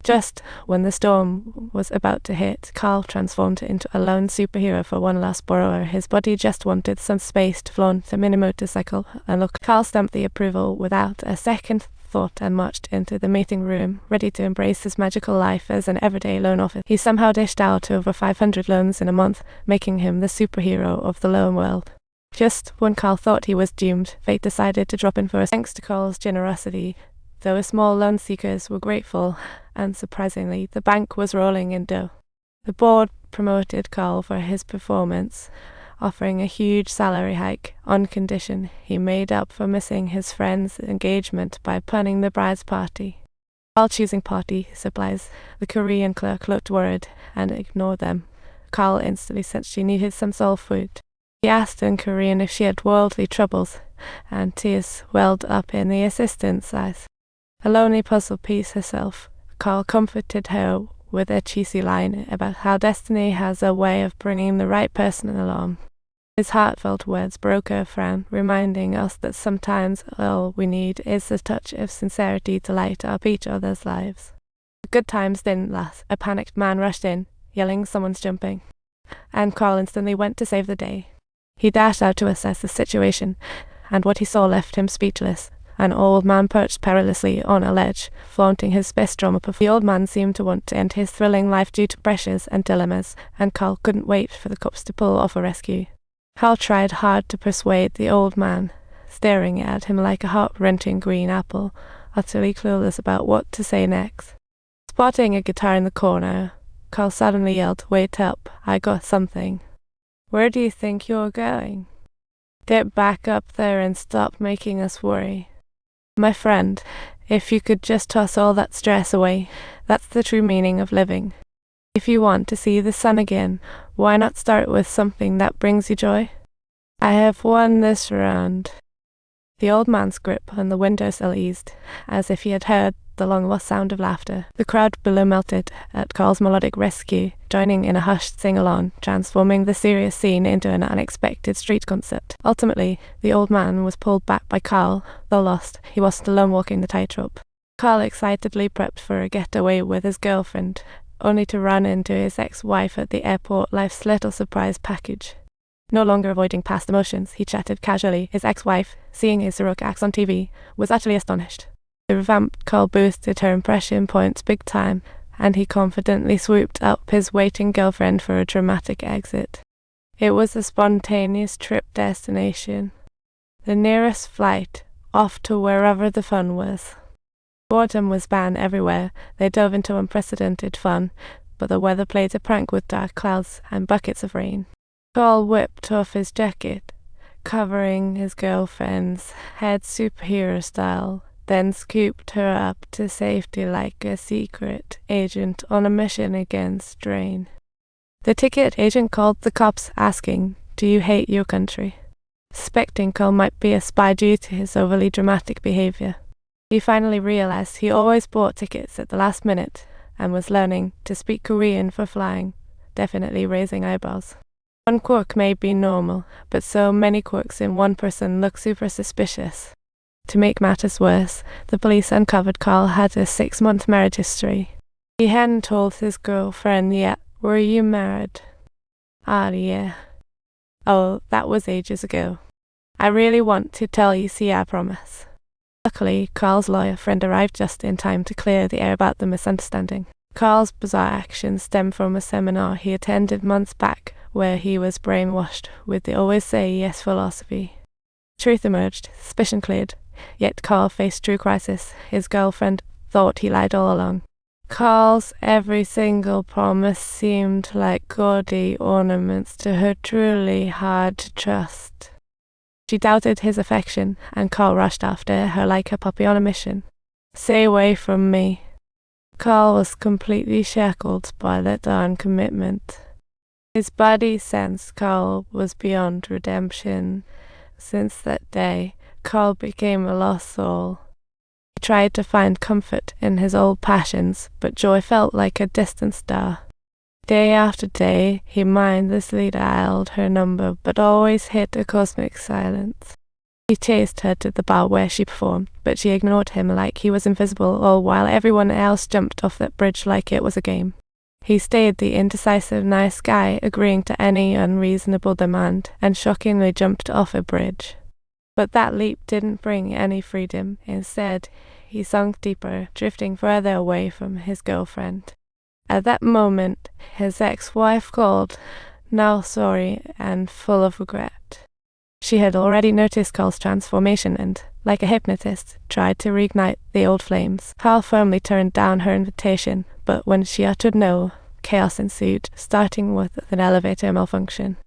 Just when the storm was about to hit, Carl transformed into a lone superhero for one last borrower. His body just wanted some space to flaunt a mini motorcycle and look. Carl stamped the approval without a second thought and marched into the meeting room, ready to embrace his magical life as an everyday loan officer. He somehow dished out over 500 loans in a month, making him the superhero of the loan world. Just when Carl thought he was doomed, fate decided to drop in first. Thanks to Carl's generosity, though small loan seekers were grateful, and surprisingly, the bank was rolling in dough. The board promoted Carl for his performance, offering a huge salary hike on condition he made up for missing his friend's engagement by planning the bride's party. While choosing party supplies, the Korean clerk looked worried and ignored them. Carl instantly sensed she needed some soul food. He asked in Korean if she had worldly troubles, and tears welled up in the assistant's eyes. A lonely puzzle piece herself, Carl comforted her with a cheesy line about how destiny has a way of bringing the right person along. His heartfelt words broke her frown, reminding us that sometimes all we need is a touch of sincerity to light up each other's lives. The good times didn't last. A panicked man rushed in, yelling someone's jumping, and Carl instantly went to save the day. He dashed out to assess the situation, and what he saw left him speechless. An old man perched perilously on a ledge, flaunting his best drama performance. The old man seemed to want to end his thrilling life due to pressures and dilemmas, and Carl couldn't wait for the cops to pull off a rescue. Carl tried hard to persuade the old man, staring at him like a heart-wrenching green apple, utterly clueless about what to say next. Spotting a guitar in the corner, Carl suddenly yelled, "Wait up, I got something." "Where do you think you're going?" "Get back up there and stop making us worry. My friend, if you could just toss all that stress away, that's the true meaning of living. If you want to see the sun again, why not start with something that brings you joy? I have won this round." The old man's grip on the windowsill eased, as if he had heard the long-lost sound of laughter. The crowd below melted at Carl's melodic rescue, joining in a hushed sing-along, transforming the serious scene into an unexpected street concert. Ultimately, the old man was pulled back by Carl. Though lost, he wasn't alone walking the tightrope. Carl excitedly prepped for a getaway with his girlfriend, only to run into his ex-wife at the airport, life's little surprise package. No longer avoiding past emotions, he chatted casually. His ex-wife, seeing his heroic acts on TV, was utterly astonished. The revamped Carl boosted her impression points big time, and he confidently swooped up his waiting girlfriend for a dramatic exit. It was a spontaneous trip destination, the nearest flight, off to wherever the fun was. Boredom was banned everywhere. They dove into unprecedented fun, but the weather played a prank with dark clouds and buckets of rain. Carl whipped off his jacket, covering his girlfriend's head superhero style, then scooped her up to safety like a secret agent on a mission against rain. The ticket agent called the cops, asking, "Do you hate your country?" Suspecting Carl might be a spy due to his overly dramatic behavior. He finally realized he always bought tickets at the last minute and was learning to speak Korean for flying, definitely raising eyebrows. One quirk may be normal, but so many quirks in one person look super suspicious. To make matters worse, the police uncovered Carl had a 6-month marriage history. He hadn't told his girlfriend yet. "Were you married?" "Ah, yeah." "Oh, that was ages ago." "I really want to tell you, see, I promise." Luckily, Carl's lawyer friend arrived just in time to clear the air about the misunderstanding. Carl's bizarre actions stem from a seminar he attended months back, where he was brainwashed with the always say yes philosophy. Truth emerged, suspicion cleared, yet Carl faced true crisis. His girlfriend thought he lied all along. Carl's every single promise seemed like gaudy ornaments to her, truly hard to trust. She doubted his affection, and Carl rushed after her like a puppy on a mission. "Stay away from me." Carl was completely shackled by the darn commitment. His body sensed Carl was beyond redemption. Since that day, Carl became a lost soul. He tried to find comfort in his old passions, but joy felt like a distant star. Day after day, he mindlessly dialed her number, but always hit a cosmic silence. He chased her to the bar where she performed, but she ignored him like he was invisible, all while everyone else jumped off that bridge like it was a game. He stayed the indecisive nice guy, agreeing to any unreasonable demand, and shockingly jumped off a bridge. But that leap didn't bring any freedom. Instead, he sunk deeper, drifting further away from his girlfriend. At that moment, his ex-wife called, now sorry and full of regret. She had already noticed Carl's transformation and, like a hypnotist, tried to reignite the old flames. Carl firmly turned down her invitation, but when she uttered no, chaos ensued, starting with an elevator malfunction.